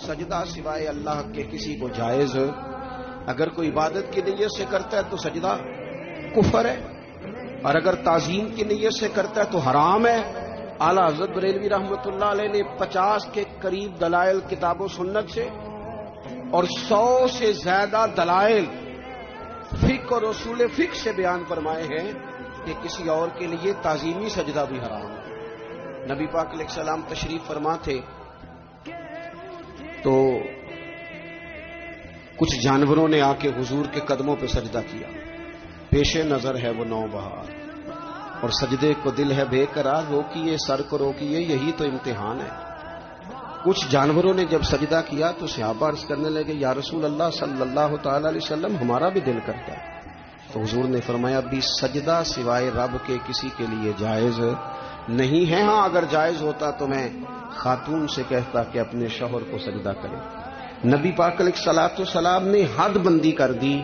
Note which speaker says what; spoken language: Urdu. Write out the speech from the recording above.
Speaker 1: سجدہ سوائے اللہ کے کسی کو جائز؟ اگر کوئی عبادت کی نیت سے کرتا ہے تو سجدہ کفر ہے، اور اگر تعظیم کی نیت سے کرتا ہے تو حرام ہے۔ اعلیٰ حضرت بریلوی رحمۃ اللہ علیہ نے 50 کے قریب دلائل کتاب و سنت سے اور 100 سے زیادہ دلائل فقہ اور اصول فقہ سے بیان فرمائے ہیں کہ کسی اور کے لیے تعظیمی سجدہ بھی حرام ہے۔ نبی پاک علیہ السلام تشریف فرما تھے تو کچھ جانوروں نے آ کے حضور کے قدموں پہ سجدہ کیا، پیش نظر ہے وہ نوبہار، اور سجدے کو دل ہے بے قرار، روکیے سر کو روکیے، یہی تو امتحان ہے۔ کچھ جانوروں نے جب سجدہ کیا تو صحابہ عرض کرنے لگے یا رسول اللہ صلی اللہ تعالی علیہ وسلم ہمارا بھی دل کرتا ہے، تو حضور نے فرمایا بھی سجدہ سوائے رب کے کسی کے لیے جائز نہیں ہے۔ ہاں اگر جائز ہوتا تو میں خاتون سے کہتا کہ اپنے شوہر کو سجدہ کرے۔ نبی پاک علیہ الصلوۃ والسلام نے حد بندی کر دی